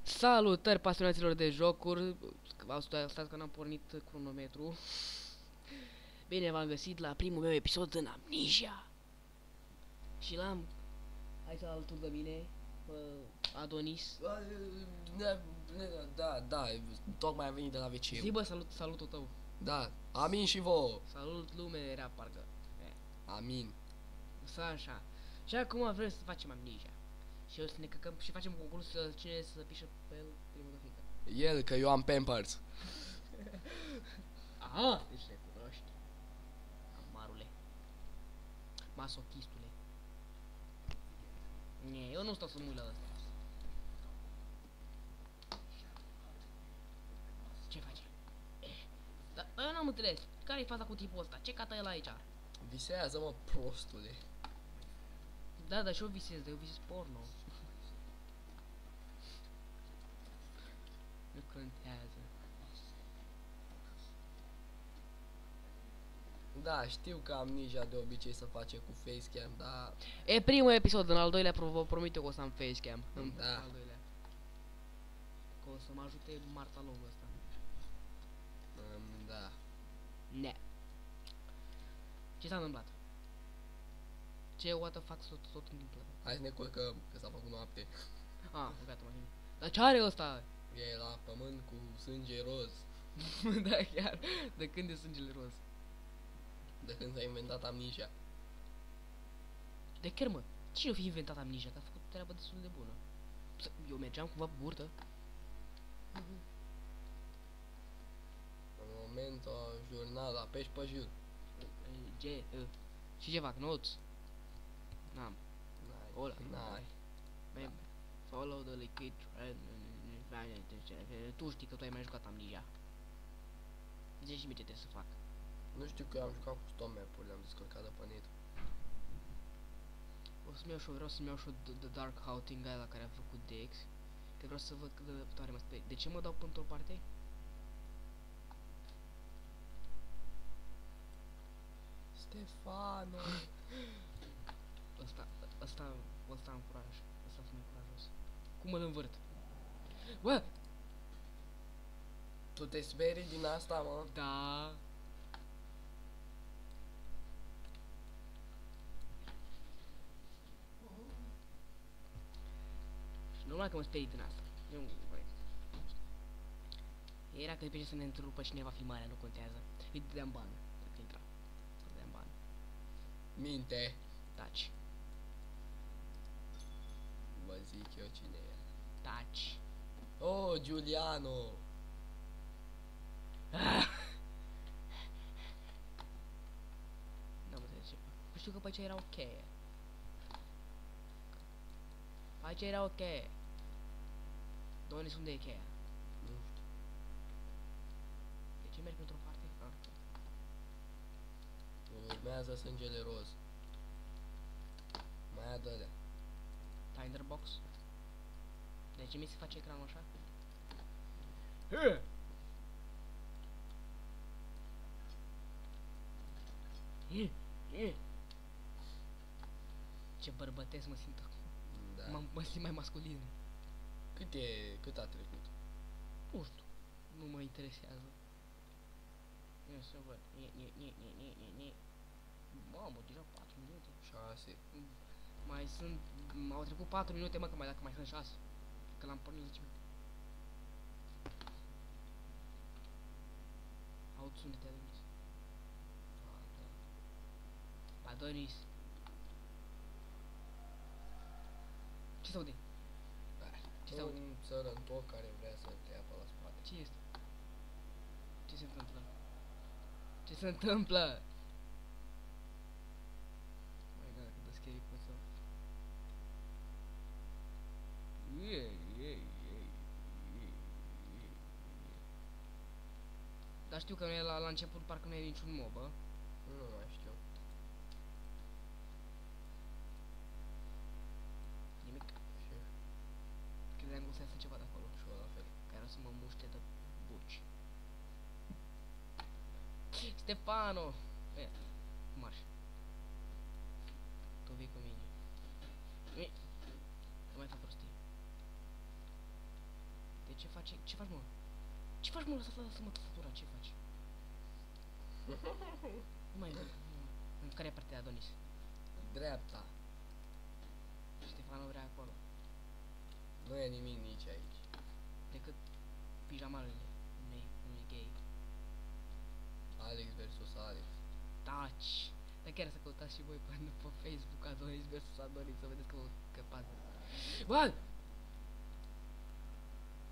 Salutări pasionaților de jocuri. Stați că n-am pornit cronometru. Bine v-am găsit la primul meu episod în Amnesia. Și l-am aici alături de mine Adonis. Da, tocmai am venit de la WC. Zi bă, salutul tău. Da, amin și vouă. Salut lume era parcă. Amin. Să așa. Și acum vrem să facem Amnesia. Și o să ne căcăm și facem concurs cine să pișă pe el primul de fică. El, că eu am Pampers. Aha, deci recunoști. Amarule. Masochistule. Nie, eu nu stau să mă uit la ăsta. Ce face? Dar eu n-am înțeles. Care-i faza cu tipul ăsta? Ce cată el aici? Visează, mă, prostule. Da, dar și eu visez, dar eu visez porno. Nu contează. Da, știu că Amnesia de obicei să face cu facecam, dar... E primul episod, în al doilea vă promit eu că o să am facecam. Da. Al doilea. Că o să mă ajute Marta longul ăsta. Da. Ne. Ce s-a întâmplat? Ce what the fuck tot întâmplă? Hai să ne culcăm, că s-a făcut noapte. Ah, gata, mă. Dar ce are ăsta? E la pământ cu sânge roz. Da, chiar. De când e sângele roz? De când s-a inventat Amnesia. De chiar, mă. Cine o fi inventat Amnesia? Că a făcut treabă destul de bună. Eu mergeam cumva pe burtă. În momentul jurnal, apeși pe jur. Și ce fac? Notes? N-am. Hola. N-ai. Follow the liquid trend. Tu știi că tu ai mai jucat Amnesia. Zici mi ce trebuie să fac. Nu știu că eu am jucat cu Stomp-Map-uri, le-am descărcat de pe net. O să-mi iau și vreau să-mi iau și The Dark Outing ăla care a făcut Dex. Că vreau să văd cât de răbdătoare mă stai. De ce mă dau pe într-o parte? Stefano! Ăsta am curaj. Ăsta sunt curajos. Cum îl învârt? Bă! Tu te sperii din asta, mă? Da. Și normal că mă sperii din asta. Eu, băi. Era că depinde să ne întrerupă cineva filmarea, nu contează. Îi dădeam bani. Dacă intra. Îi dădeam bani. Minte. Taci. Vă zic eu cine e. Taci. Oh, Giuliano! N-am înțeles ce. Nu știu că pe aici era ok. Pe aici era ok. De unde sunt de cheia? Nu știu. De ce mergi într-o parte? Ah. Urmează sângele roz. Mai adă-lea. Tinderbox? De ce mi se face ecranul așa? Ce bărbătesc mă simt acum. Da. Mă simt mai masculin. Cât a trecut? Nu știu. Nu mă interesează. Ia să văd. Mamă, deja 4 minute. 6. Mai sunt... Au trecut 4 minute, mă, că dacă mai sunt 6. Că l-am pornit 10 minute. Aud sunete, Adonis. Adonis. Ce se aude? Ce se aude? Un țărăntor care vrea să te ia pe la spate. Ce este? Ce se întâmplă? Ce se întâmplă? My god, cât de scary pot să... Dar știu că nu e la început, parcă nu e niciun mob, bă. Nu mai știu. Nimic. Și Credeam că o să iasă ceva de acolo. și eu la fel. Care o să mă muște de buci. Stefano! Marș. Tu vii cu mine. Nu mai fac prostii. ce faci? Ce faci, mă? Ce faci, mă? Lasă-mă tastatura, ce faci? Nu mai văd. În care parte, Adonis? Dreapta. Ștefano vrea acolo. Nu e nimic nici aici. Decât pijamalele unui gay. Alex versus Alex. Taci! Dar chiar să căutați și voi pe Facebook Adonis vs Adonis să vedeți că vă scăpați. Bă!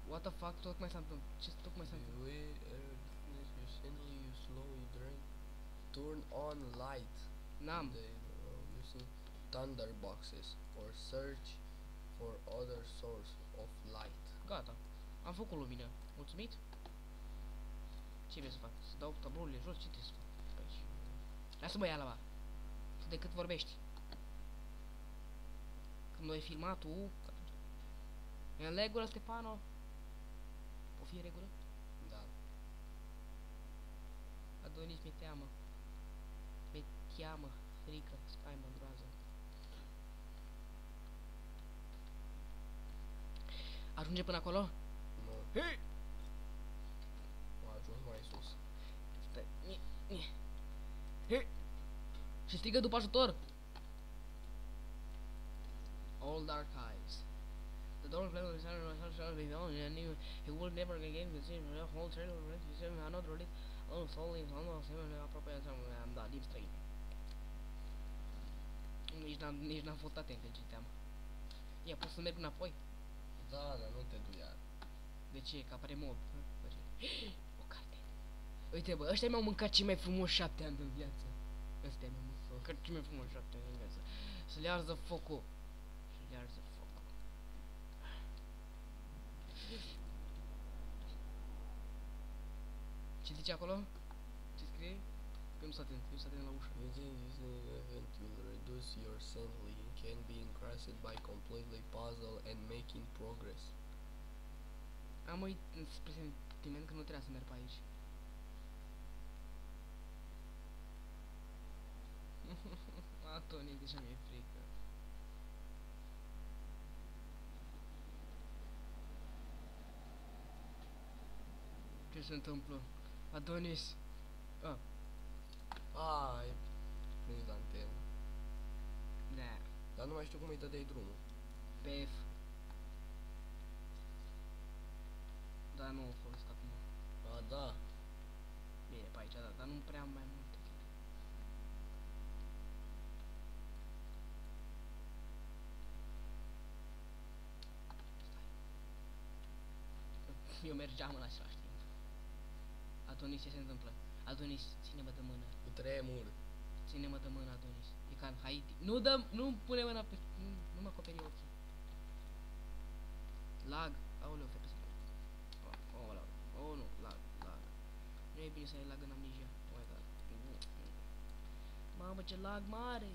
What the fuck? Tocmai s-a întâmplat. Ce tocmai s-a întâmplat? You slowly drink. Turn on light. N-am. Using thunder boxes or search for other source of light. Gata. Am făcut lumină. Mulțumit? Ce vrei să fac? Să dau tablourile jos? Ce trebuie să fac? Pe aici. Lasă-mă ia la ba. Decât vorbești. Când ai filmat tu... E în regulă, Stefano? O fi în regulă? Da. Adonis, mi-e teamă. Mi-e teamă, frică, spaimă, groază. Ajunge până acolo? Nu. Hei! A ajuns mai sus. Stai. Hei! Și strigă după ajutor! Old archives. The door closed on Saturday shall be gone and he will never again receive the whole trailer of receive another release on solely on the same appropriate am dat limbi străine. Nici n-am fost atent când citeam. Ia, pot să merg înapoi? Da, dar nu te du iar. De ce? Că apare mob. O carte. Uite bă, ăștia mi-au mâncat cei mai frumoși 7 ani din viață. Ăstea mi-au mâncat cei mai frumoși 7 ani din viață. Să le arză focul. Să le arză focul. Ce zice acolo? Ce scrie? Că nu s-a atent, la ușă. Using this event will reduce your sanity and can be increased by completely puzzle and making progress. Am uit spre sentiment că nu trebuia să merg pe aici. Atoni, deja mi-e frică. Ce se întâmplă? Adonis! Ah. Ai prins antenă. Da. Dar nu mai știu cum îi dădeai drumul. Pe F. Dar nu o folosesc acum. A, da. Bine, pe aici, da, dar nu prea am mai multe. Eu mergeam în același timp. Adonis, ce se întâmplă? Adonis, ține-mă de mână. Cu tremur. Ține-mă de mână, Adonis. E ca în Haiti. Nu dăm, nu pune mâna pe... Nu mă acoperi ochii. Lag. Aoleu, fă pe singur. Oh, lag. Oh, nu, lag. Nu e bine să ai lag în Amnesia. Oh my god. Mamă, ce lag mare!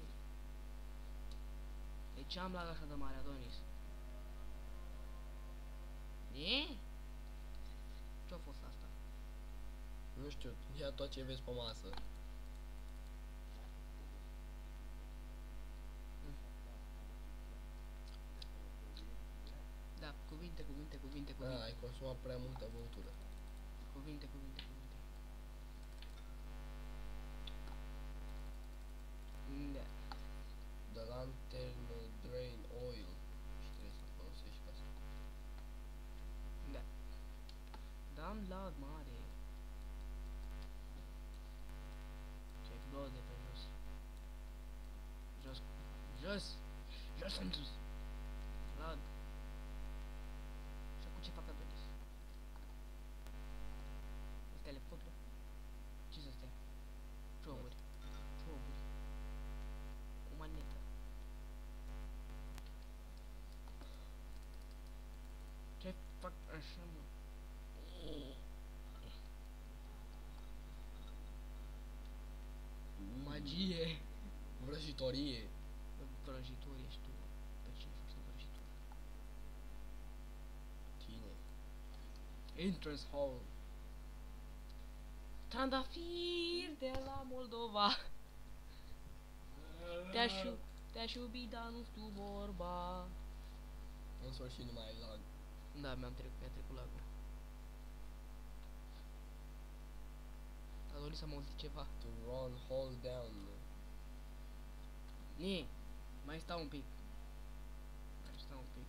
De ce am lag așa de mare, Adonis? E? Ce-a fost asta? Nu știu, ia tot ce vezi pe masă. Da, cuvinte. Da, ai consumat prea multă băutură. Cuvinte. Da. The lantern drain oil. Și trebuie să folosești ca asta. Da. Da, am lag mare. Ce explode pe jos. Jos în sus. Lag. Și acum ce fac Adonis? Este telefonul? Ce sunt astea? Cioburi. O manetă. Ce fac așa, mă? Magie! Vrăjitorie. Vrăjitor ești tu. Pe cine faci de vrăjitor? Tine. Entrance Hall. Trandafir de la Moldova. Te-aș iubi, dar nu știu vorba. În sfârșit nu mai ai lag. Da, mi-a trecut lagul. A dorit să mă auzit ceva. To run, hold down. Nie, mai stau un pic. Mai stau un pic.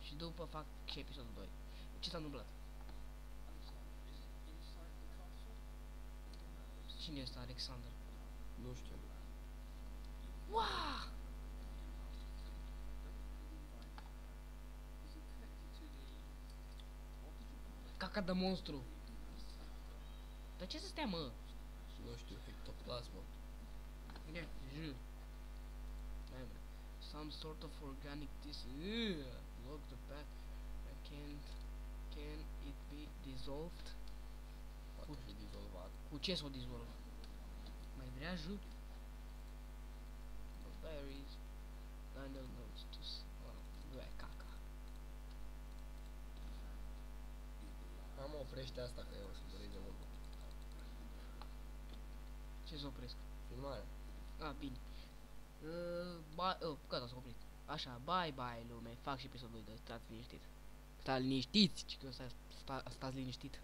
Și după fac și episodul 2. Ce s-a întâmplat? Cine este Alexander? Nu știu. Wow! Caca de monstru. Dar ce să stea, mă? Nu știu, ectoplasmă. Yeah, jur. Hai, mă. Some sort of organic look the back. Can it be dissolved? Poate fi dizolvat. Cu ce s-o dizolv? Mai vrea jur? Berries. Daniel notes to nu e caca. Am oprește asta că eu o să dureze mult. Ce să opresc? Filmarea. Ah, bine. Gata, s-a oprit. Așa, bye bye lume. Fac și episodul 2, stați liniștit. Stați liniștiți, ci că stați liniștit.